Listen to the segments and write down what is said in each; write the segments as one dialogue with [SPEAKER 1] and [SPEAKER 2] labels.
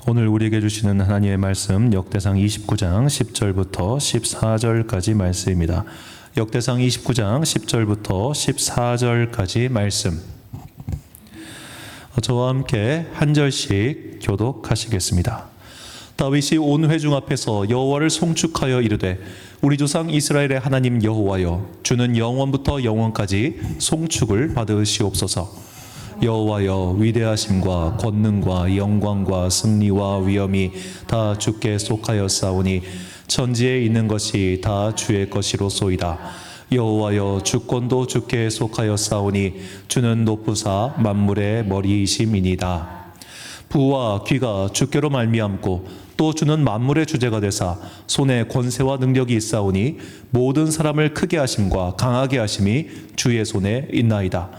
[SPEAKER 1] 오늘 우리에게 주시는 하나님의 말씀 역대상 29장 10절부터 14절까지 말씀입니다. 역대상 29장 10절부터 14절까지 말씀. 저와 함께 한 절씩 교독하시겠습니다. 다윗이 온 회중 앞에서 여호와를 송축하여 이르되 우리 조상 이스라엘의 하나님 여호와여, 주는 영원부터 영원까지 송축을 받으시옵소서. 여호와여, 위대하심과 권능과 영광과 승리와 위엄이 다 주께 속하였사오니 천지에 있는 것이 다 주의 것이로소이다. 여호와여, 주권도 주께 속하였사오니 주는 높으사 만물의 머리이심이니이다. 부와 귀가 주께로 말미암고 또 주는 만물의 주제가 되사 손에 권세와 능력이 있사오니 모든 사람을 크게 하심과 강하게 하심이 주의 손에 있나이다.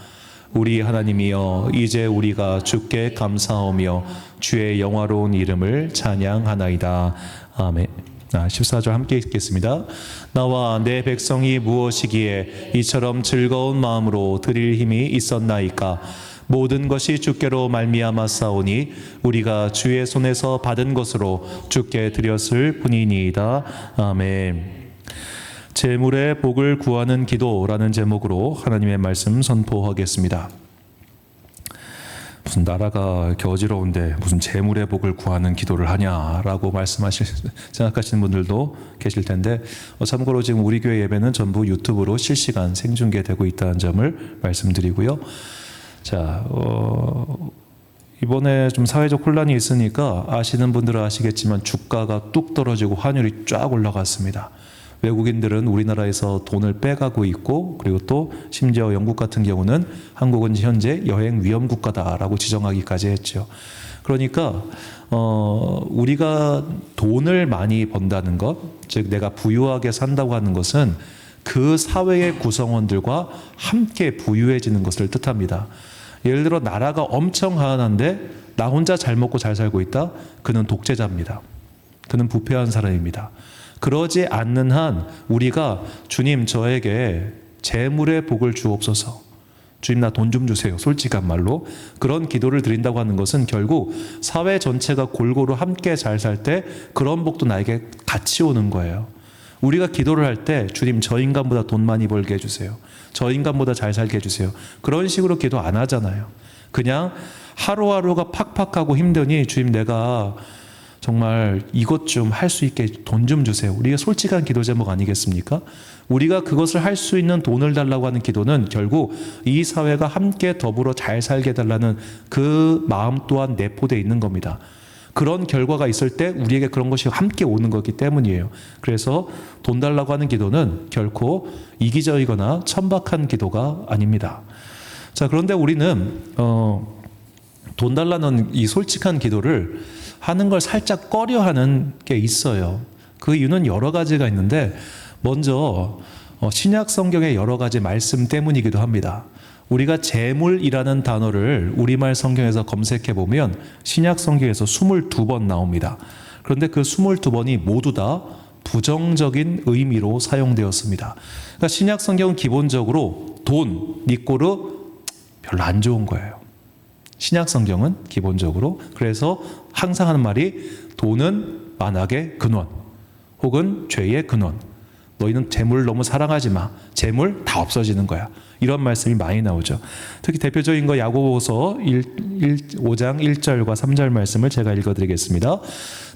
[SPEAKER 1] 우리 하나님이여, 이제 우리가 주께 감사하며 주의 영화로운 이름을 찬양하나이다. 아멘. 14절 함께 읽겠습니다. 나와 내 백성이 무엇이기에 이처럼 즐거운 마음으로 드릴 힘이 있었나이까? 모든 것이 주께로 말미암았사오니 우리가 주의 손에서 받은 것으로 주께 드렸을 뿐이니이다. 아멘. 재물의 복을 구하는 기도라는 제목으로 하나님의 말씀 선포하겠습니다. 무슨 나라가 이렇게 어지러운데 무슨 재물의 복을 구하는 기도를 하냐라고 생각하시는 분들도 계실 텐데, 참고로 지금 우리 교회 예배는 전부 유튜브로 실시간 생중계되고 있다는 점을 말씀드리고요. 자, 이번에 좀 사회적 혼란이 있으니까 아시는 분들은 아시겠지만 주가가 뚝 떨어지고 환율이 쫙 올라갔습니다. 외국인들은 우리나라에서 돈을 빼가고 있고, 그리고 또 심지어 영국 같은 경우는 한국은 현재 여행 위험 국가다라고 지정하기까지 했죠. 그러니까 우리가 돈을 많이 번다는 것, 즉 내가 부유하게 산다고 하는 것은 그 사회의 구성원들과 함께 부유해지는 것을 뜻합니다. 예를 들어 나라가 엄청 가난한데 나 혼자 잘 먹고 잘 살고 있다? 그는 독재자입니다. 그는 부패한 사람입니다. 그러지 않는 한 우리가 주님 저에게 재물의 복을 주옵소서, 주님 나 돈 좀 주세요, 솔직한 말로 그런 기도를 드린다고 하는 것은 결국 사회 전체가 골고루 함께 잘 살 때 그런 복도 나에게 같이 오는 거예요. 우리가 기도를 할 때 주님 저 인간보다 돈 많이 벌게 해주세요, 저 인간보다 잘 살게 해주세요, 그런 식으로 기도 안 하잖아요. 그냥 하루하루가 팍팍하고 힘드니 주님 내가 정말 이것 좀 할 수 있게 돈 좀 주세요. 우리가 솔직한 기도 제목 아니겠습니까? 우리가 그것을 할 수 있는 돈을 달라고 하는 기도는 결국 이 사회가 함께 더불어 잘 살게 해달라는 그 마음 또한 내포되어 있는 겁니다. 그런 결과가 있을 때 우리에게 그런 것이 함께 오는 거기 때문이에요. 그래서 돈 달라고 하는 기도는 결코 이기적이거나 천박한 기도가 아닙니다. 자, 그런데 우리는 돈 달라는 이 솔직한 기도를 하는 걸 살짝 꺼려하는 게 있어요. 그 이유는 여러 가지가 있는데, 먼저 신약 성경의 여러 가지 말씀 때문이기도 합니다. 우리가 재물이라는 단어를 우리말 성경에서 검색해 보면 신약 성경에서 22번 나옵니다. 그런데 그 22번이 모두 다 부정적인 의미로 사용되었습니다. 그러니까 신약 성경은 기본적으로 돈, 니꼬르 별로 안 좋은 거예요. 신약 성경은 기본적으로. 그래서 항상 하는 말이 돈은 만악의 근원, 혹은 죄의 근원. 너희는 재물을 너무 사랑하지 마. 재물 다 없어지는 거야. 이런 말씀이 많이 나오죠. 특히 대표적인 거 야고보서 5장 1절과 3절 말씀을 제가 읽어드리겠습니다.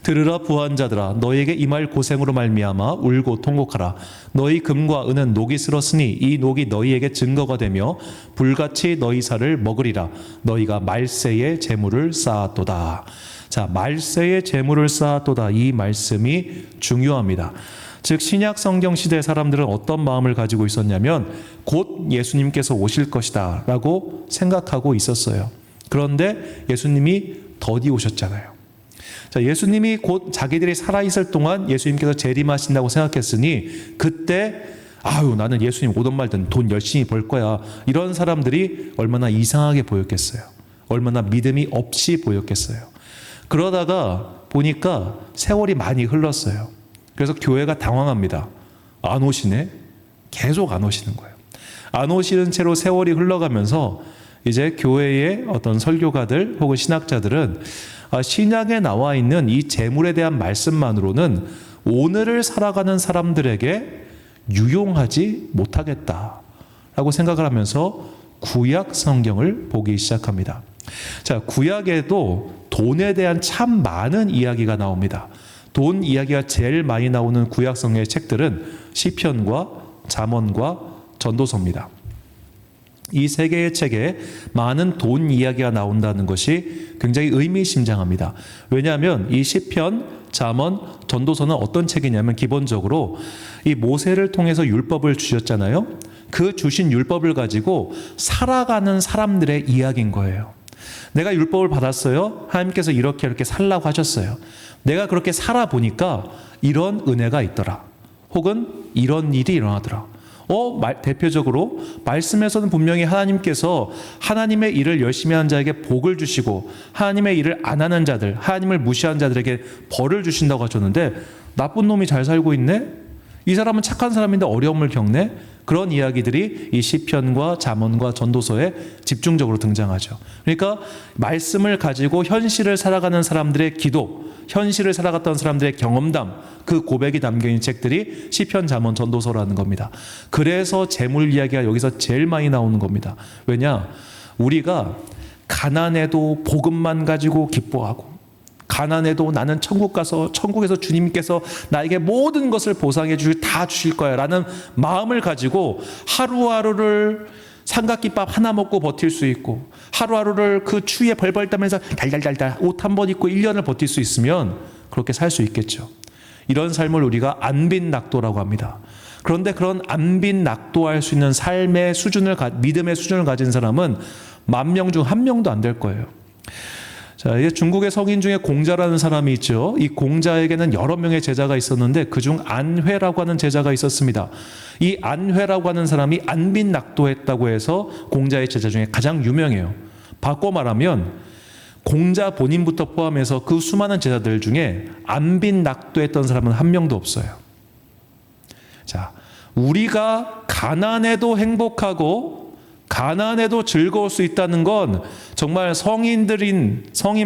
[SPEAKER 1] 들으라 부한자들아, 너희에게 임할 고생으로 말미암아 울고 통곡하라. 너희 금과 은은 녹이 슬었으니 이 녹이 너희에게 증거가 되며 불같이 너희 살을 먹으리라. 너희가 말세에 재물을 쌓았도다. 자, 말세에 재물을 쌓았도다. 이 말씀이 중요합니다. 즉 신약 성경 시대 사람들은 어떤 마음을 가지고 있었냐면 곧 예수님께서 오실 것이다 라고 생각하고 있었어요. 그런데 예수님이 더디 오셨잖아요. 자, 예수님이 곧 자기들이 살아있을 동안 예수님께서 재림하신다고 생각했으니 그때 나는 예수님 오던 말든 돈 열심히 벌 거야, 이런 사람들이 얼마나 이상하게 보였겠어요. 얼마나 믿음이 없이 보였겠어요. 그러다가 보니까 세월이 많이 흘렀어요. 그래서 교회가 당황합니다. 안 오시네? 계속 안 오시는 거예요. 안 오시는 채로 세월이 흘러가면서 이제 교회의 어떤 설교가들 혹은 신학자들은 신약에 나와 있는 이 재물에 대한 말씀만으로는 오늘을 살아가는 사람들에게 유용하지 못하겠다라고 생각을 하면서 구약 성경을 보기 시작합니다. 자, 구약에도 돈에 대한 참 많은 이야기가 나옵니다. 돈 이야기가 제일 많이 나오는 구약 성경의 책들은 시편과 잠언과 전도서입니다. 이 세 개의 책에 많은 돈 이야기가 나온다는 것이 굉장히 의미심장합니다. 왜냐하면 이 시편, 잠언, 전도서는 어떤 책이냐면 기본적으로 이 모세를 통해서 율법을 주셨잖아요. 그 주신 율법을 가지고 살아가는 사람들의 이야기인 거예요. 내가 율법을 받았어요. 하나님께서 이렇게 살라고 하셨어요. 내가 그렇게 살아보니까 이런 은혜가 있더라. 혹은 이런 일이 일어나더라. 대표적으로 말씀에서는 분명히 하나님께서 하나님의 일을 열심히 하는 자에게 복을 주시고 하나님의 일을 안 하는 자들, 하나님을 무시하는 자들에게 벌을 주신다고 하셨는데 나쁜 놈이 잘 살고 있네? 이 사람은 착한 사람인데 어려움을 겪네? 그런 이야기들이 이 시편과 잠언과 전도서에 집중적으로 등장하죠. 그러니까 말씀을 가지고 현실을 살아가는 사람들의 기도, 현실을 살아갔던 사람들의 경험담, 그 고백이 담겨있는 책들이 시편, 잠언, 전도서라는 겁니다. 그래서 재물 이야기가 여기서 제일 많이 나오는 겁니다. 왜냐? 우리가 가난해도 복음만 가지고 기뻐하고 가난해도 나는 천국 가서 천국에서 주님께서 나에게 모든 것을 보상해 다 주실 거야 라는 마음을 가지고 하루하루를 삼각김밥 하나 먹고 버틸 수 있고 하루하루를 그 추위에 벌벌 떨면서 달달달달 옷 한 번 입고 1년을 버틸 수 있으면 그렇게 살 수 있겠죠. 이런 삶을 우리가 안빈낙도라고 합니다. 그런데 그런 안빈낙도할 수 있는 삶의 수준을 믿음의 수준을 가진 사람은 10,000명 중 1명도 안 될 거예요. 자, 이게 중국의 성인 중에 공자라는 사람이 있죠. 이 공자에게는 여러 명의 제자가 있었는데 그중 안회라고 하는 제자가 있었습니다. 이 안회라고 하는 사람이 안빈낙도했다고 해서 공자의 제자 중에 가장 유명해요. 바꿔 말하면 공자 본인부터 포함해서 그 수많은 제자들 중에 안빈낙도했던 사람은 한 명도 없어요. 자, 우리가 가난해도 행복하고 가난해도 즐거울 수 있다는 건 정말 성인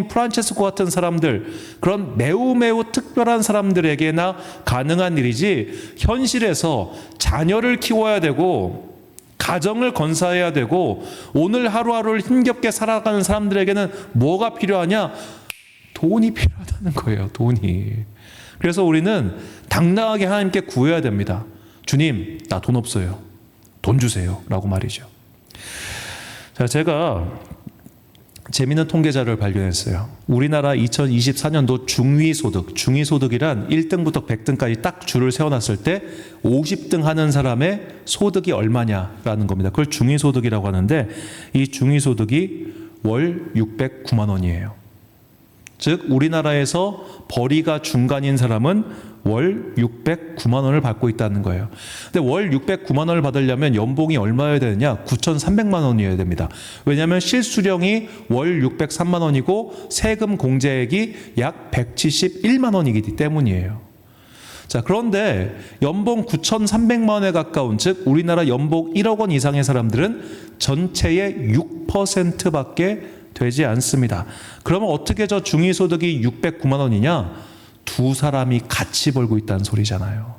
[SPEAKER 1] 프란체스코 같은 사람들, 그런 매우 특별한 사람들에게나 가능한 일이지, 현실에서 자녀를 키워야 되고 가정을 건사해야 되고 오늘 하루하루를 힘겹게 살아가는 사람들에게는 뭐가 필요하냐? 돈이 필요하다는 거예요. 돈이. 그래서 우리는 당당하게 하나님께 구해야 됩니다. 주님, 나 돈 없어요. 돈 주세요. 라고 말이죠. 자, 제가 재미있는 통계 자료를 발견했어요. 우리나라 2024년도 중위소득이란 1등부터 100등까지 딱 줄을 세워놨을 때 50등 하는 사람의 소득이 얼마냐라는 겁니다. 그걸 중위소득이라고 하는데 이 중위소득이 월 609만 원이에요. 즉 우리나라에서 벌이가 중간인 사람은 월 609만 원을 받고 있다는 거예요. 근데 월 609만 원을 받으려면 연봉이 얼마여야 되느냐? 9,300만 원이어야 됩니다. 왜냐하면 실수령이 월 603만 원이고 세금 공제액이 약 171만 원이기 때문이에요. 자, 그런데 연봉 9,300만 원에 가까운, 즉 우리나라 연봉 1억 원 이상의 사람들은 전체의 6%밖에 되지 않습니다. 그러면 어떻게 저 중위소득이 609만 원이냐? 두 사람이 같이 벌고 있다는 소리잖아요.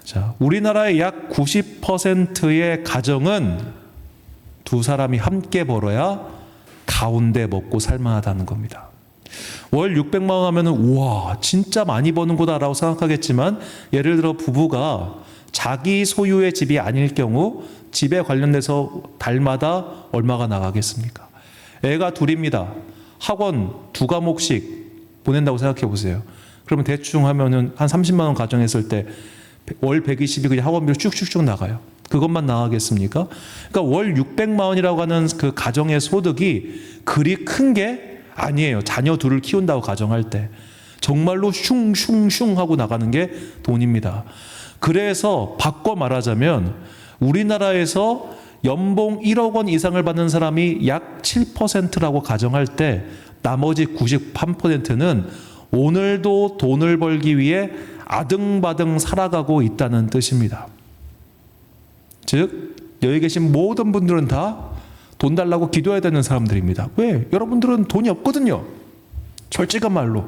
[SPEAKER 1] 자, 우리나라의 약 90%의 가정은 두 사람이 함께 벌어야 가운데 먹고 살만하다는 겁니다. 월 600만 원 하면은 우와 진짜 많이 버는 거다라고 생각하겠지만, 예를 들어 부부가 자기 소유의 집이 아닐 경우 집에 관련돼서 달마다 얼마가 나가겠습니까? 애가 둘입니다. 학원 2과목씩 보낸다고 생각해 보세요. 그러면 대충 하면은 한 30만 원 가정했을 때 월 120이 그냥 학원비로 쭉쭉쭉 나가요. 그것만 나가겠습니까? 그러니까 월 600만 원이라고 하는 그 가정의 소득이 그리 큰 게 아니에요. 자녀 둘을 키운다고 가정할 때 정말로 슝슝슝 하고 나가는 게 돈입니다. 그래서 바꿔 말하자면 우리나라에서 연봉 1억 원 이상을 받는 사람이 약 7%라고 가정할 때 나머지 93%는 오늘도 돈을 벌기 위해 아등바등 살아가고 있다는 뜻입니다. 즉 여기 계신 모든 분들은 다 돈 달라고 기도해야 되는 사람들입니다. 왜? 여러분들은 돈이 없거든요. 솔직한 말로.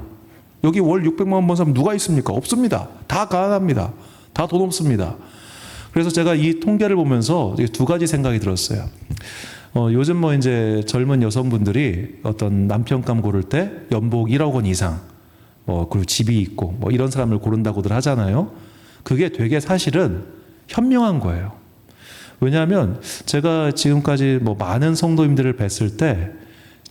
[SPEAKER 1] 여기 월 600만 원 번 사람 누가 있습니까? 없습니다. 다 가난합니다. 다 돈 없습니다. 그래서 제가 이 통계를 보면서 두 가지 생각이 들었어요. 요즘 뭐 이제 젊은 여성분들이 어떤 남편감 고를 때 연봉 1억 원 이상, 그리고 집이 있고 뭐 이런 사람을 고른다고들 하잖아요. 그게 되게 사실은 현명한 거예요. 왜냐하면 제가 지금까지 뭐 많은 성도님들을 뵀을 때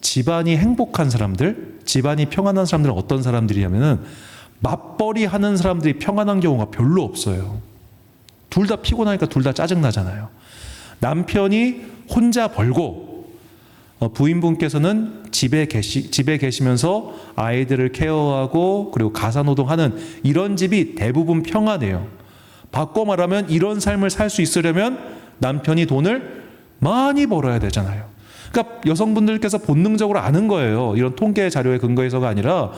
[SPEAKER 1] 집안이 행복한 사람들, 집안이 평안한 사람들은 어떤 사람들이냐면은 맞벌이 하는 사람들이 평안한 경우가 별로 없어요. 둘 다 피곤하니까 둘 다 짜증나잖아요. 남편이 혼자 벌고 부인분께서는 집에 계시면서 아이들을 케어하고 그리고 가사노동하는 이런 집이 대부분 평안해요. 바꿔 말하면 이런 삶을 살 수 있으려면 남편이 돈을 많이 벌어야 되잖아요. 그러니까 여성분들께서 본능적으로 아는 거예요. 이런 통계 자료에 근거해서가 아니라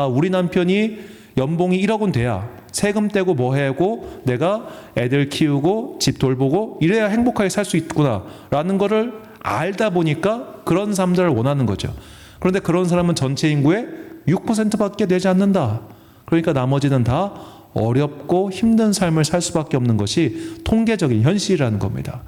[SPEAKER 1] 우리 남편이 연봉이 1억 원 돼야 세금 떼고 뭐 해고 내가 애들 키우고 집 돌보고 이래야 행복하게 살 수 있구나 라는 거를 알다 보니까 그런 사람들을 원하는 거죠. 그런데 그런 사람은 전체 인구의 6%밖에 되지 않는다. 그러니까 나머지는 다 어렵고 힘든 삶을 살 수밖에 없는 것이 통계적인 현실이라는 겁니다.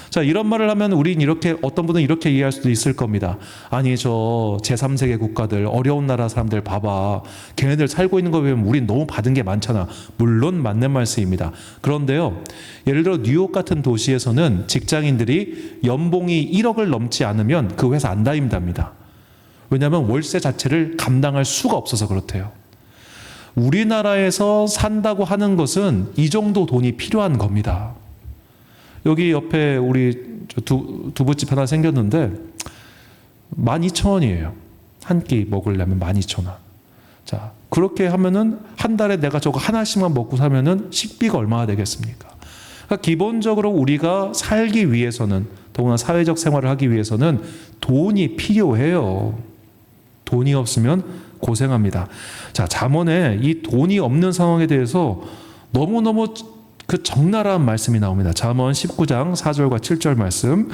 [SPEAKER 1] 자, 이런 말을 하면 우린 이렇게, 어떤 분은 이렇게 이해할 수도 있을 겁니다. 아니, 저 제3세계 국가들, 어려운 나라 사람들 봐봐. 걔네들 살고 있는 거 보면 우린 너무 받은 게 많잖아. 물론 맞는 말씀입니다. 그런데요, 예를 들어 뉴욕 같은 도시에서는 직장인들이 연봉이 1억을 넘지 않으면 그 회사 안 다닌답니다. 왜냐하면 월세 자체를 감당할 수가 없어서 그렇대요. 우리나라에서 산다고 하는 것은 이 정도 돈이 필요한 겁니다. 여기 옆에 우리 두부집 하나 생겼는데 12,000원이에요. 한 끼 먹으려면 12,000원. 자, 그렇게 하면은 한 달에 내가 저거 하나씩만 먹고 사면은 식비가 얼마나 되겠습니까? 그러니까 기본적으로 우리가 살기 위해서는, 더구나 사회적 생활을 하기 위해서는 돈이 필요해요. 돈이 없으면 고생합니다. 자, 잠언에 이 돈이 없는 상황에 대해서 너무너무 그 적나라한 말씀이 나옵니다. 잠언 19장 4절과 7절 말씀.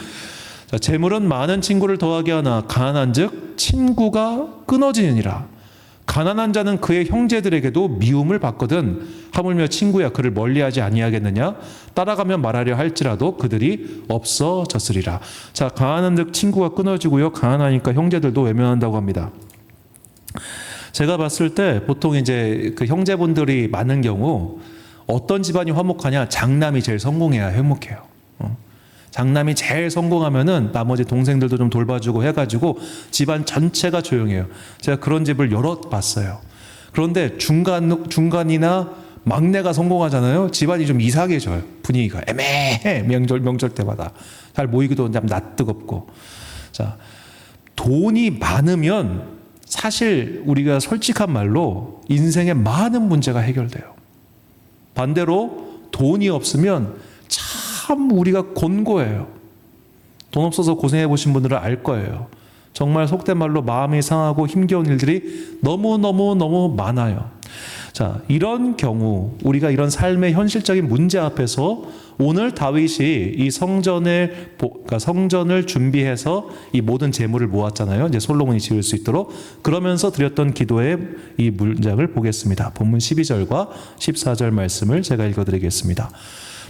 [SPEAKER 1] 자, 재물은 많은 친구를 더하게 하나 가난한즉 친구가 끊어지느니라. 가난한 자는 그의 형제들에게도 미움을 받거든 하물며 친구야 그를 멀리하지 아니하겠느냐. 따라가며 말하려 할지라도 그들이 없어졌으리라. 자, 가난한즉 친구가 끊어지고요. 가난하니까 형제들도 외면한다고 합니다. 제가 봤을 때 보통 이제 그 형제분들이 많은 경우 어떤 집안이 화목하냐? 장남이 제일 성공해야 행복해요. 장남이 제일 성공하면은 나머지 동생들도 좀 돌봐주고 해가지고 집안 전체가 조용해요. 제가 그런 집을 여러 봤어요. 그런데 중간이나 막내가 성공하잖아요. 집안이 좀 이상해져요. 분위기가 애매해. 명절 때마다 잘 모이기도 좀 낯뜨겁고. 자, 돈이 많으면 사실 우리가 솔직한 말로 인생의 많은 문제가 해결돼요. 반대로 돈이 없으면 참 우리가 곤고해요. 돈 없어서 고생해 보신 분들은 알 거예요. 정말 속된 말로 마음이 상하고 힘겨운 일들이 너무 많아요. 자, 이런 경우 우리가 이런 삶의 현실적인 문제 앞에서 오늘 다윗이 이 성전을 준비해서 이 모든 재물을 모았잖아요. 이제 솔로몬이 지을 수 있도록 그러면서 드렸던 기도의 이 문장을 보겠습니다. 본문 12절과 14절 말씀을 제가 읽어드리겠습니다.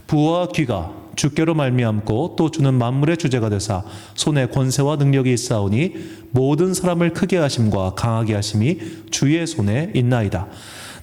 [SPEAKER 1] 부와 귀가 주께로 말미암고 또 주는 만물의 주제가 되사 손에 권세와 능력이 있사오니 모든 사람을 크게 하심과 강하게 하심이 주의 손에 있나이다.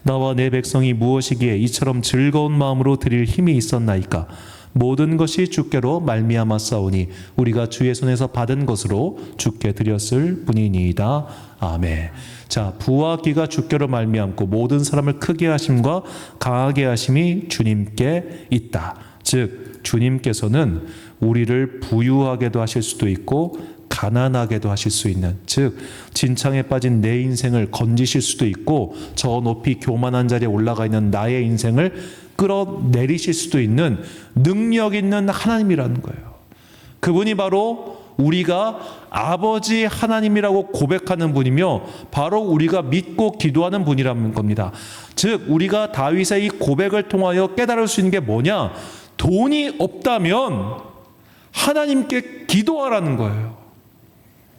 [SPEAKER 1] 나와 내 백성이 무엇이기에 이처럼 즐거운 마음으로 드릴 힘이 있었나이까. 모든 것이 주께로 말미암았사오니 우리가 주의 손에서 받은 것으로 주께 드렸을 뿐이니이다. 아멘. 자, 부와 귀가 주께로 말미암고 모든 사람을 크게 하심과 강하게 하심이 주님께 있다. 즉 주님께서는 우리를 부유하게도 하실 수도 있고 가난하게도 하실 수 있는, 즉 진창에 빠진 내 인생을 건지실 수도 있고 저 높이 교만한 자리에 올라가 있는 나의 인생을 끌어내리실 수도 있는 능력 있는 하나님이라는 거예요. 그분이 바로 우리가 아버지 하나님이라고 고백하는 분이며 바로 우리가 믿고 기도하는 분이라는 겁니다. 즉 우리가 다윗의 이 고백을 통하여 깨달을 수 있는 게 뭐냐? 돈이 없다면 하나님께 기도하라는 거예요.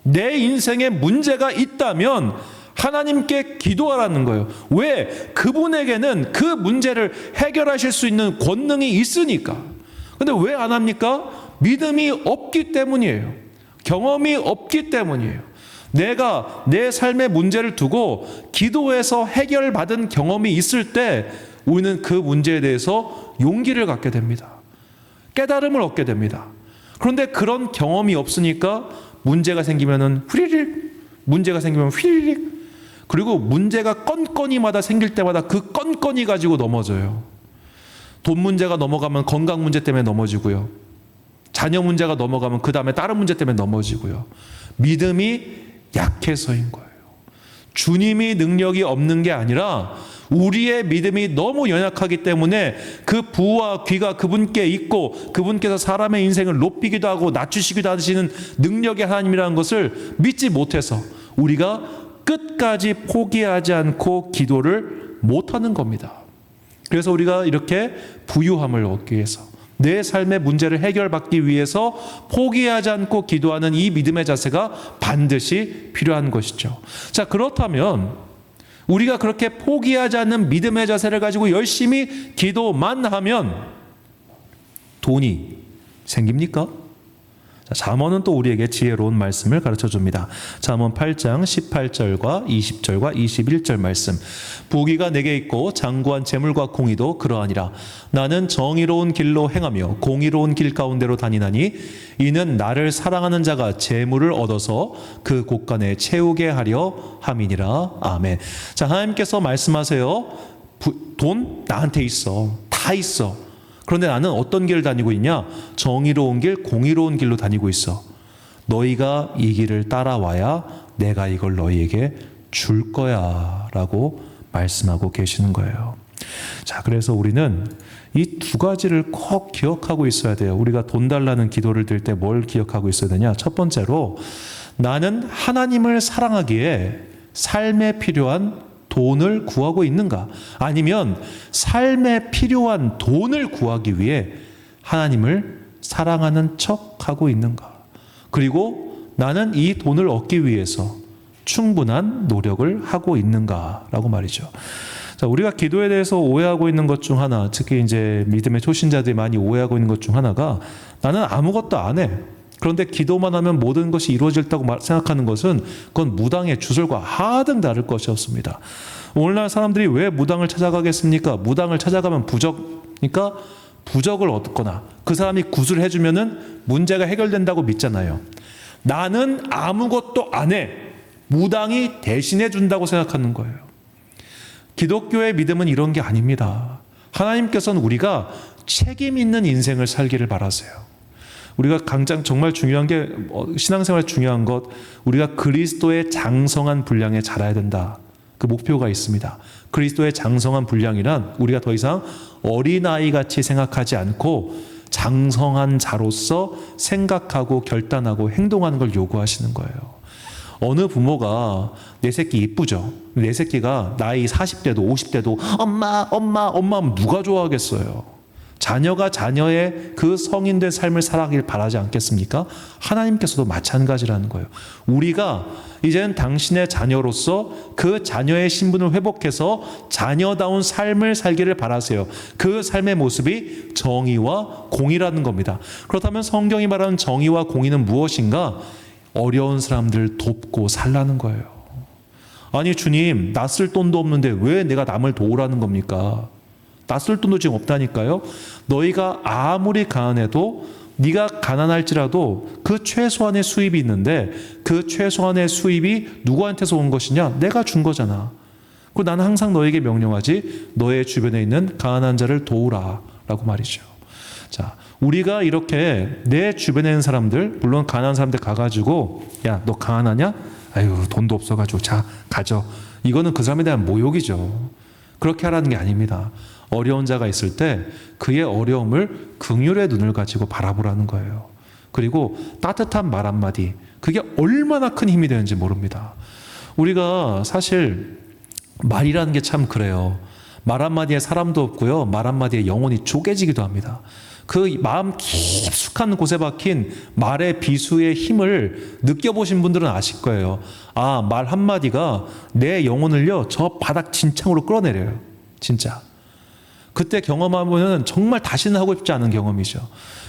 [SPEAKER 1] 내 인생에 문제가 있다면 하나님께 기도하라는 거예요. 왜? 그분에게는 그 문제를 해결하실 수 있는 권능이 있으니까. 근데 왜 안 합니까? 믿음이 없기 때문이에요. 경험이 없기 때문이에요. 내가 내 삶의 문제를 두고 기도해서 해결받은 경험이 있을 때 우리는 그 문제에 대해서 용기를 갖게 됩니다. 깨달음을 얻게 됩니다. 그런데 그런 경험이 없으니까 문제가 생기면은 휘리릭, 문제가 생기면 휘리릭, 그리고 문제가 건건이마다 생길 때마다 그 건건이 가지고 넘어져요. 돈 문제가 넘어가면 건강 문제 때문에 넘어지고요. 자녀 문제가 넘어가면 그 다음에 다른 문제 때문에 넘어지고요. 믿음이 약해서인 거예요. 주님이 능력이 없는 게 아니라 우리의 믿음이 너무 연약하기 때문에 그 부와 귀가 그분께 있고 그분께서 사람의 인생을 높이기도 하고 낮추시기도 하시는 능력의 하나님이라는 것을 믿지 못해서 우리가 끝까지 포기하지 않고 기도를 못하는 겁니다. 그래서 우리가 이렇게 부유함을 얻기 위해서 내 삶의 문제를 해결받기 위해서 포기하지 않고 기도하는 이 믿음의 자세가 반드시 필요한 것이죠. 자, 그렇다면 우리가 그렇게 포기하지 않는 믿음의 자세를 가지고 열심히 기도만 하면 돈이 생깁니까? 자, 잠언은 또 우리에게 지혜로운 말씀을 가르쳐 줍니다. 잠언 8장 18절과 20절과 21절 말씀. 부귀가 내게 있고 장구한 재물과 공의도 그러하니라. 나는 정의로운 길로 행하며 공의로운 길 가운데로 다니나니 이는 나를 사랑하는 자가 재물을 얻어서 그 곳간에 채우게 하려 함이니라. 아멘. 자, 하나님께서 말씀하세요. 돈 나한테 있어. 다 있어. 그런데 나는 어떤 길을 다니고 있냐? 정의로운 길, 공의로운 길로 다니고 있어. 너희가 이 길을 따라와야 내가 이걸 너희에게 줄 거야 라고 말씀하고 계시는 거예요. 자, 그래서 우리는 이 두 가지를 꼭 기억하고 있어야 돼요. 우리가 돈 달라는 기도를 드릴 때 뭘 기억하고 있어야 되냐? 첫 번째로 나는 하나님을 사랑하기에 삶에 필요한 돈을 구하고 있는가? 아니면 삶에 필요한 돈을 구하기 위해 하나님을 사랑하는 척하고 있는가? 그리고 나는 이 돈을 얻기 위해서 충분한 노력을 하고 있는가라고 말이죠. 자, 우리가 기도에 대해서 오해하고 있는 것 중 하나, 특히 이제 믿음의 초신자들이 많이 오해하고 있는 것 중 하나가 나는 아무것도 안 해. 그런데 기도만 하면 모든 것이 이루어질다고 생각하는 것은 그건 무당의 주술과 하등 다를 것이 없습니다. 오늘날 사람들이 왜 무당을 찾아가겠습니까? 무당을 찾아가면 부적이니까 부적을 얻거나 그 사람이 구슬을 해주면은 문제가 해결된다고 믿잖아요. 나는 아무것도 안 해. 무당이 대신해 준다고 생각하는 거예요. 기독교의 믿음은 이런 게 아닙니다. 하나님께서는 우리가 책임 있는 인생을 살기를 바라세요. 우리가 정말 중요한 게 신앙생활 중요한 것, 우리가 그리스도의 장성한 분량에 자라야 된다. 그 목표가 있습니다. 그리스도의 장성한 분량이란 우리가 더 이상 어린아이같이 생각하지 않고 장성한 자로서 생각하고 결단하고 행동하는 걸 요구하시는 거예요. 어느 부모가 내 새끼 이쁘죠? 내 새끼가 나이 40대도 50대도 엄마 하면 누가 좋아하겠어요? 자녀가 자녀의 그 성인된 삶을 살아가길 바라지 않겠습니까? 하나님께서도 마찬가지라는 거예요. 우리가 이제는 당신의 자녀로서 그 자녀의 신분을 회복해서 자녀다운 삶을 살기를 바라세요. 그 삶의 모습이 정의와 공의라는 겁니다. 그렇다면 성경이 말하는 정의와 공의는 무엇인가? 어려운 사람들 돕고 살라는 거예요. 아니 주님, 나 쓸 돈도 없는데 왜 내가 남을 도우라는 겁니까? 나 쓸 돈도 지금 없다니까요. 너희가 아무리 가난해도 네가 가난할지라도 그 최소한의 수입이 있는데 그 최소한의 수입이 누구한테서 온 것이냐? 내가 준 거잖아. 그리고 나는 항상 너에게 명령하지 너의 주변에 있는 가난한 자를 도우라 라고 말이죠. 자, 우리가 이렇게 내 주변에 있는 사람들, 물론 가난한 사람들 가가지고 야, 너 가난하냐? 아유, 돈도 없어가지고 자, 가져. 이거는 그 사람에 대한 모욕이죠. 그렇게 하라는 게 아닙니다. 어려운 자가 있을 때 그의 어려움을 긍휼의 눈을 가지고 바라보라는 거예요. 그리고 따뜻한 말 한마디, 그게 얼마나 큰 힘이 되는지 모릅니다. 우리가 사실 말이라는 게 참 그래요. 말 한마디에 사람도 없고요. 말 한마디에 영혼이 쪼개지기도 합니다. 그 마음 깊숙한 곳에 박힌 말의 비수의 힘을 느껴보신 분들은 아실 거예요. 아, 말 한마디가 내 영혼을요, 저 바닥 진창으로 끌어내려요. 진짜. 그때 경험하면 정말 다시는 하고 싶지 않은 경험이죠.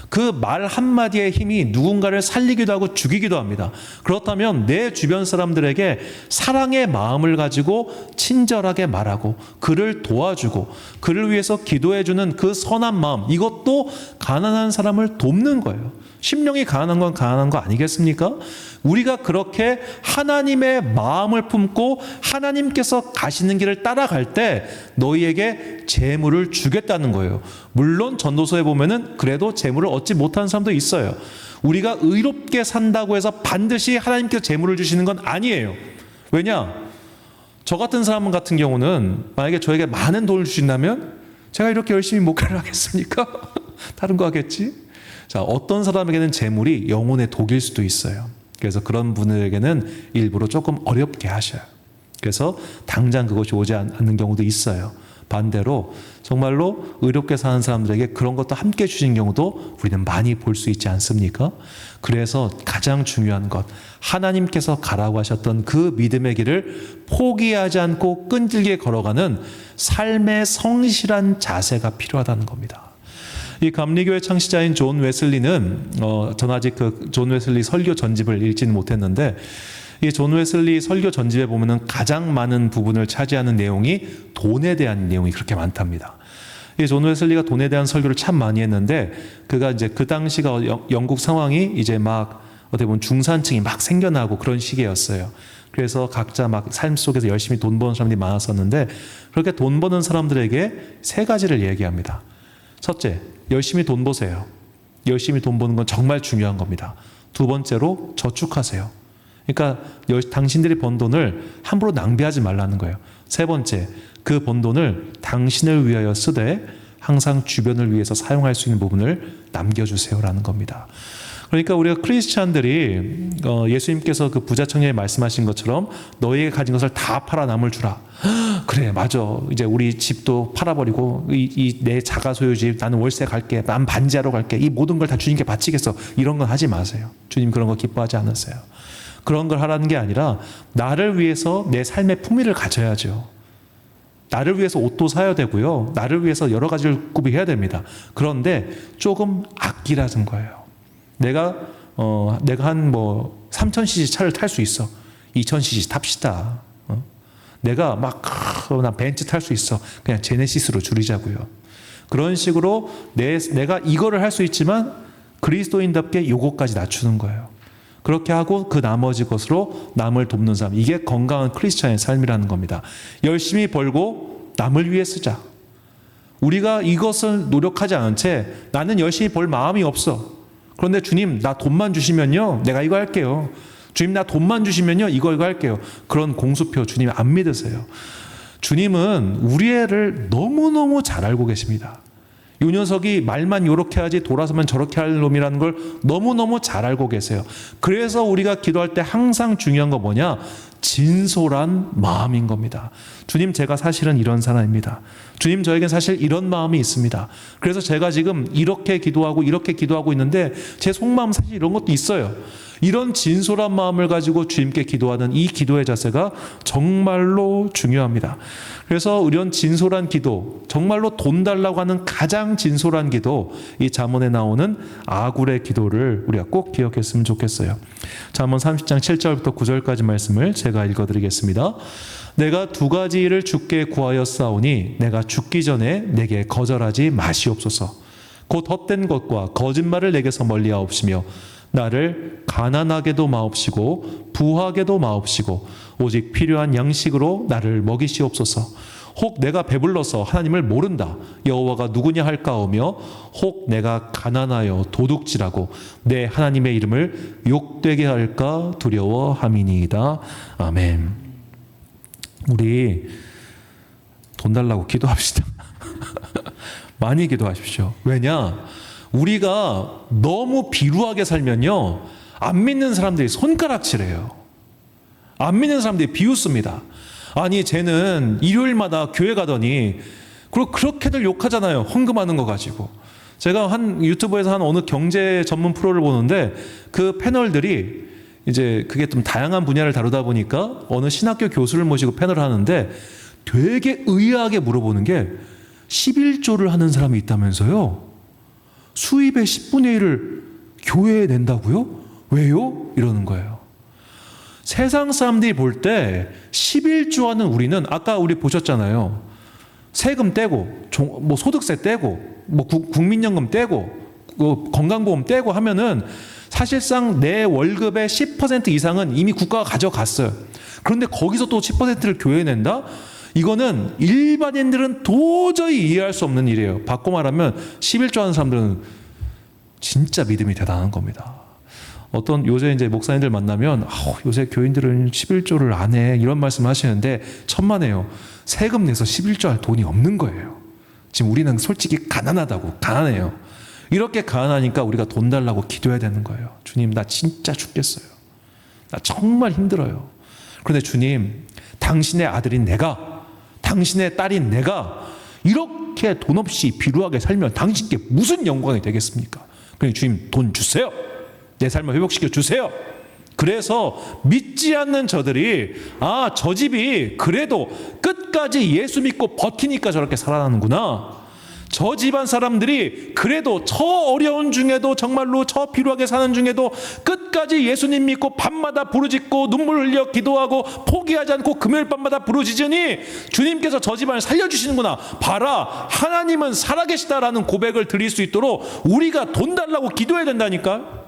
[SPEAKER 1] 그 말 한마디의 힘이 누군가를 살리기도 하고 죽이기도 합니다. 그렇다면 내 주변 사람들에게 사랑의 마음을 가지고 친절하게 말하고 그를 도와주고 그를 위해서 기도해주는 그 선한 마음, 이것도 가난한 사람을 돕는 거예요. 심령이 가난한 건 가난한 거 아니겠습니까? 우리가 그렇게 하나님의 마음을 품고 하나님께서 가시는 길을 따라갈 때 너희에게 재물을 주겠다는 거예요. 물론 전도서에 보면은 그래도 재물을 얻지 못하는 사람도 있어요. 우리가 의롭게 산다고 해서 반드시 하나님께서 재물을 주시는 건 아니에요. 왜냐? 저 같은 사람 같은 경우는 만약에 저에게 많은 돈을 주신다면 제가 이렇게 열심히 목회를 하겠습니까? 다른 거 하겠지? 자, 어떤 사람에게는 재물이 영혼의 독일 수도 있어요. 그래서 그런 분들에게는 일부러 조금 어렵게 하셔요. 그래서 당장 그것이 오지 않는 경우도 있어요. 반대로 정말로 의롭게 사는 사람들에게 그런 것도 함께 주신 경우도 우리는 많이 볼 수 있지 않습니까? 그래서 가장 중요한 것, 하나님께서 가라고 하셨던 그 믿음의 길을 포기하지 않고 끈질게 걸어가는 삶의 성실한 자세가 필요하다는 겁니다. 이 감리교회 창시자인 존 웨슬리는 전 아직 그 존 웨슬리 설교 전집을 읽지는 못했는데, 이 존 웨슬리 설교 전집에 보면은 가장 많은 부분을 차지하는 내용이 돈에 대한 내용이 그렇게 많답니다. 이 존 웨슬리가 돈에 대한 설교를 참 많이 했는데, 그가 이제 그 당시가 영국 상황이 이제 막 어떻게 보면 중산층이 막 생겨나고 그런 시기였어요. 그래서 각자 막 삶 속에서 열심히 돈 버는 사람들이 많았었는데, 그렇게 돈 버는 사람들에게 세 가지를 얘기합니다. 첫째, 열심히 돈 버세요. 열심히 돈 버는 건 정말 중요한 겁니다. 두 번째로, 저축하세요. 그러니까 당신들이 번 돈을 함부로 낭비하지 말라는 거예요. 세 번째, 그 번 돈을 당신을 위하여 쓰되 항상 주변을 위해서 사용할 수 있는 부분을 남겨주세요라는 겁니다. 그러니까 우리가 크리스찬들이 예수님께서 그 부자 청년이 말씀하신 것처럼 너희에게 가진 것을 다 팔아 남을 주라. 그래, 맞아. 이제 우리 집도 팔아버리고 이 내 자가 소유집, 나는 월세 갈게, 난 반지하러 갈게, 이 모든 걸 다 주님께 바치겠어. 이런 건 하지 마세요. 주님 그런 거 기뻐하지 않으세요. 그런 걸 하라는 게 아니라 나를 위해서 내 삶의 품위를 가져야죠. 나를 위해서 옷도 사야 되고요. 나를 위해서 여러 가지를 구비해야 됩니다. 그런데 조금 아끼라는 거예요. 내가 한 3000cc 차를 탈 수 있어. 2000cc 탑시다. 내가 난 벤츠 탈 수 있어. 그냥 제네시스로 줄이자고요. 그런 식으로 내가 이거를 할 수 있지만 그리스도인답게 요거까지 낮추는 거예요. 그렇게 하고 그 나머지 것으로 남을 돕는 삶. 이게 건강한 크리스찬의 삶이라는 겁니다. 열심히 벌고 남을 위해 쓰자. 우리가 이것을 노력하지 않은 채 나는 열심히 벌 마음이 없어. 그런데 주님, 나 돈만 주시면요, 내가 이거 할게요. 주님, 나 돈만 주시면요, 이거 할게요. 그런 공수표 주님 안 믿으세요. 주님은 우리 애를 너무너무 잘 알고 계십니다. 이 녀석이 말만 요렇게 하지 돌아서면 저렇게 할 놈이라는 걸 너무너무 잘 알고 계세요. 그래서 우리가 기도할 때 항상 중요한 거 뭐냐? 진솔한 마음인 겁니다. 주님, 제가 사실은 이런 사람입니다. 주님, 저에겐 사실 이런 마음이 있습니다. 그래서 제가 지금 이렇게 기도하고 있는데 제 속마음 사실 이런 것도 있어요. 이런 진솔한 마음을 가지고 주님께 기도하는 이 기도의 자세가 정말로 중요합니다. 그래서 이런 진솔한 기도, 정말로 돈 달라고 하는 가장 진솔한 기도, 이 잠언에 나오는 아굴의 기도를 우리가 꼭 기억했으면 좋겠어요. 잠언 30장 7절부터 9절까지 말씀을 제가 읽어드리겠습니다. 내가 두 가지 일을 주께 구하였사오니 내가 죽기 전에 내게 거절하지 마시옵소서. 곧 헛된 것과 거짓말을 내게서 멀리하옵시며 나를 가난하게도 마옵시고 부하게도 마옵시고 오직 필요한 양식으로 나를 먹이시옵소서. 혹 내가 배불러서 하나님을 모른다, 여호와가 누구냐 할까오며 혹 내가 가난하여 도둑질하고 내 하나님의 이름을 욕되게 할까 두려워함이니이다. 아멘. 우리 돈 달라고 기도합시다. 많이 기도하십시오. 왜냐? 우리가 너무 비루하게 살면요, 안 믿는 사람들이 손가락질해요. 안 믿는 사람들이 비웃습니다. 아니, 쟤는 일요일마다 교회 가더니 그리고 그렇게들 욕하잖아요. 헌금하는 거 가지고. 제가 한 유튜브에서 한 어느 경제 전문 프로를 보는데 그 패널들이 이제 그게 좀 다양한 분야를 다루다 보니까 어느 신학교 교수를 모시고 패널을 하는데 되게 의아하게 물어보는 게 11조를 하는 사람이 있다면서요? 수입의 10분의 1을 교회에 낸다고요? 왜요? 이러는 거예요. 세상 사람들이 볼 때 11조 하는 우리는 아까 우리 보셨잖아요. 세금 떼고 뭐 소득세 떼고 뭐 국민연금 떼고 건강보험 떼고 하면은 사실상 내 월급의 10% 이상은 이미 국가가 가져갔어요. 그런데 거기서 또 10%를 교회에 낸다? 이거는 일반인들은 도저히 이해할 수 없는 일이에요. 바꿔 말하면 11조 하는 사람들은 진짜 믿음이 대단한 겁니다. 어떤 요새 이제 목사님들 만나면 요새 교인들은 11조를 안 해 이런 말씀을 하시는데 천만에요. 세금 내서 11조 할 돈이 없는 거예요. 지금 우리는 솔직히 가난하다고 가난해요. 이렇게 가난하니까 우리가 돈 달라고 기도해야 되는 거예요. 주님 나 진짜 죽겠어요. 나 정말 힘들어요. 그런데 주님 당신의 아들인 내가 당신의 딸인 내가 이렇게 돈 없이 비루하게 살면 당신께 무슨 영광이 되겠습니까? 그러니 주님 돈 주세요. 내 삶을 회복시켜 주세요. 그래서 믿지 않는 저들이 저 집이 그래도 끝까지 예수 믿고 버티니까 저렇게 살아나는구나. 저 집안 사람들이 그래도 저 어려운 중에도 정말로 저 비루하게 사는 중에도 끝까지 예수님 믿고 밤마다 부르짖고 눈물 흘려 기도하고 포기하지 않고 금요일 밤마다 부르짖으니 주님께서 저 집안을 살려주시는구나. 봐라 하나님은 살아계시다라는 고백을 드릴 수 있도록 우리가 돈 달라고 기도해야 된다니까.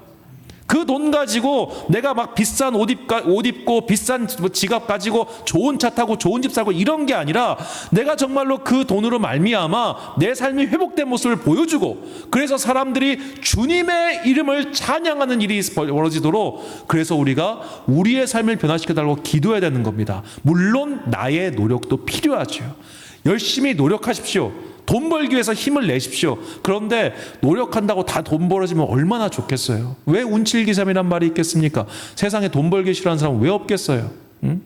[SPEAKER 1] 그 돈 가지고 내가 막 비싼 옷 입고 비싼 지갑 가지고 좋은 차 타고 좋은 집 살고 이런 게 아니라 내가 정말로 그 돈으로 말미암아 내 삶이 회복된 모습을 보여주고 그래서 사람들이 주님의 이름을 찬양하는 일이 벌어지도록 그래서 우리가 우리의 삶을 변화시켜달라고 기도해야 되는 겁니다. 물론 나의 노력도 필요하죠. 열심히 노력하십시오. 돈 벌기 위해서 힘을 내십시오. 그런데 노력한다고 다 돈 벌어지면 얼마나 좋겠어요. 왜 운칠기삼이란 말이 있겠습니까? 세상에 돈 벌기 싫어하는 사람은 왜 없겠어요? 응?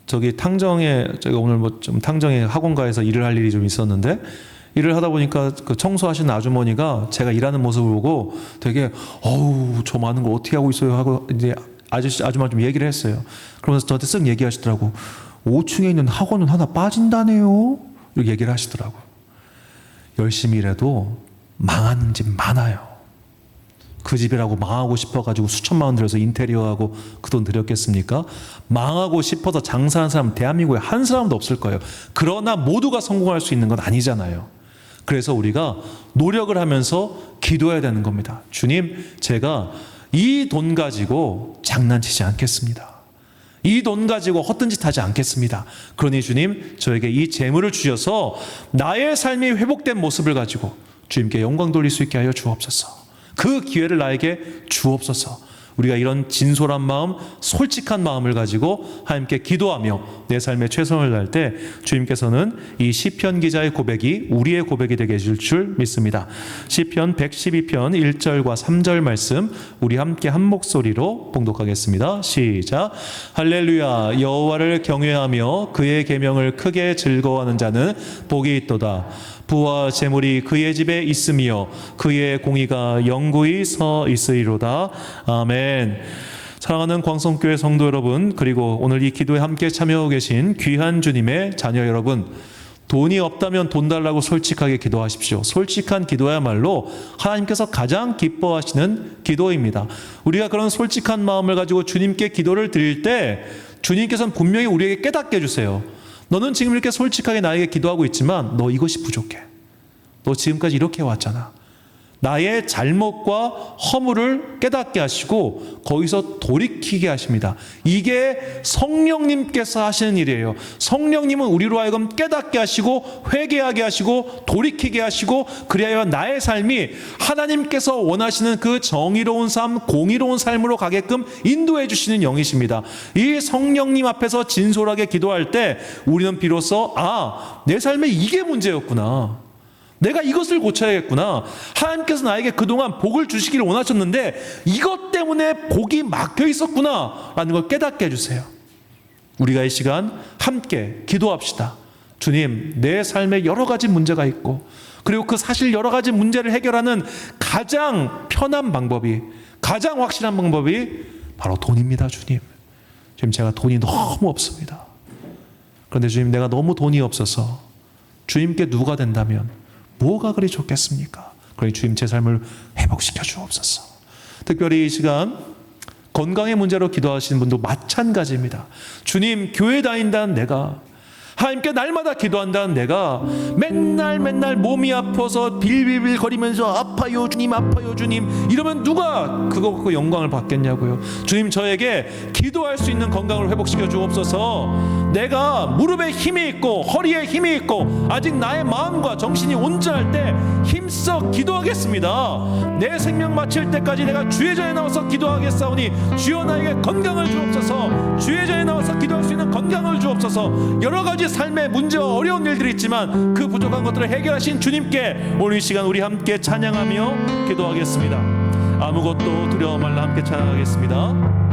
[SPEAKER 1] 저기 탕정에 제가 오늘 뭐 좀 탕정에 학원가에서 일을 할 일이 좀 있었는데 일을 하다 보니까 그 청소하시는 아주머니가 제가 일하는 모습을 보고 되게 저 많은 걸 어떻게 하고 있어요 하고 이제 아줌마 좀 얘기를 했어요. 그러면서 저한테 쓱 얘기하시더라고. 5층에 있는 학원은 하나 빠진다네요. 이렇게 얘기를 하시더라고요. 열심히 일해도 망하는 집 많아요. 그 집이라고 망하고 싶어가지고 수천만 원 들여서 인테리어하고 그 돈 들였겠습니까? 망하고 싶어서 장사하는 사람 대한민국에 한 사람도 없을 거예요. 그러나 모두가 성공할 수 있는 건 아니잖아요. 그래서 우리가 노력을 하면서 기도해야 되는 겁니다. 주님, 제가 이 돈 가지고 장난치지 않겠습니다. 이 돈 가지고 헛된 짓 하지 않겠습니다. 그러니 주님 저에게 이 재물을 주셔서 나의 삶이 회복된 모습을 가지고 주님께 영광 돌릴 수 있게 하여 주옵소서. 그 기회를 나에게 주옵소서. 우리가 이런 진솔한 마음, 솔직한 마음을 가지고 하나님께 기도하며 내 삶에 최선을 다할 때 주님께서는 이 시편 기자의 고백이 우리의 고백이 되게 해줄 줄 믿습니다. 시편 112편 1절과 3절 말씀 우리 함께 한 목소리로 봉독하겠습니다. 시작. 할렐루야. 여호와를 경외하며 그의 계명을 크게 즐거워하는 자는 복이 있도다. 부와 재물이 그의 집에 있으며 그의 공의가 영구히 서 있으리로다. 아멘. 사랑하는 광성교회 성도 여러분, 그리고 오늘 이 기도에 함께 참여하고 계신 귀한 주님의 자녀 여러분, 돈이 없다면 돈 달라고 솔직하게 기도하십시오. 솔직한 기도야말로 하나님께서 가장 기뻐하시는 기도입니다. 우리가 그런 솔직한 마음을 가지고 주님께 기도를 드릴 때 주님께서는 분명히 우리에게 깨닫게 해주세요. 너는 지금 이렇게 솔직하게 나에게 기도하고 있지만 너 이것이 부족해. 너 지금까지 이렇게 해왔잖아. 나의 잘못과 허물을 깨닫게 하시고 거기서 돌이키게 하십니다. 이게 성령님께서 하시는 일이에요. 성령님은 우리로 하여금 깨닫게 하시고 회개하게 하시고 돌이키게 하시고 그리하여 나의 삶이 하나님께서 원하시는 그 정의로운 삶, 공의로운 삶으로 가게끔 인도해 주시는 영이십니다. 이 성령님 앞에서 진솔하게 기도할 때 우리는 비로소 내 삶에 이게 문제였구나. 내가 이것을 고쳐야겠구나. 하나님께서 나에게 그동안 복을 주시기를 원하셨는데 이것 때문에 복이 막혀 있었구나 라는 걸 깨닫게 해주세요. 우리가 이 시간 함께 기도합시다. 주님, 내 삶에 여러 가지 문제가 있고, 그리고 그 사실 여러 가지 문제를 해결하는 가장 편한 방법이, 가장 확실한 방법이 바로 돈입니다. 주님, 지금 제가 돈이 너무 없습니다. 그런데 주님, 내가 너무 돈이 없어서 주님께 누가 된다면 뭐가 그리 좋겠습니까? 그러니 주님, 제 삶을 회복시켜 주옵소서. 특별히 이 시간 건강의 문제로 기도하시는 분도 마찬가지입니다. 주님, 교회 다닌다는 내가, 하나님께 날마다 기도한다는 내가 맨날 몸이 아파서 빌빌빌 거리면서 아파요 주님, 아파요 주님 이러면 누가 그거 갖고 영광을 받겠냐고요. 주님, 저에게 기도할 수 있는 건강을 회복시켜 주옵소서. 내가 무릎에 힘이 있고 허리에 힘이 있고 아직 나의 마음과 정신이 온전할 때 힘써 기도하겠습니다. 내 생명 마칠 때까지 내가 주의 전에 나와서 기도하겠사오니 주여 나에게 건강을 주옵소서. 주의 전에 나와서 기도할 수 있는 건강을 주옵소서. 여러 가지 삶의 문제와 어려운 일들이 있지만 그 부족한 것들을 해결하신 주님께 오늘 이 시간 우리 함께 찬양하며 기도하겠습니다. 아무것도 두려워 말라 함께 찬양하겠습니다.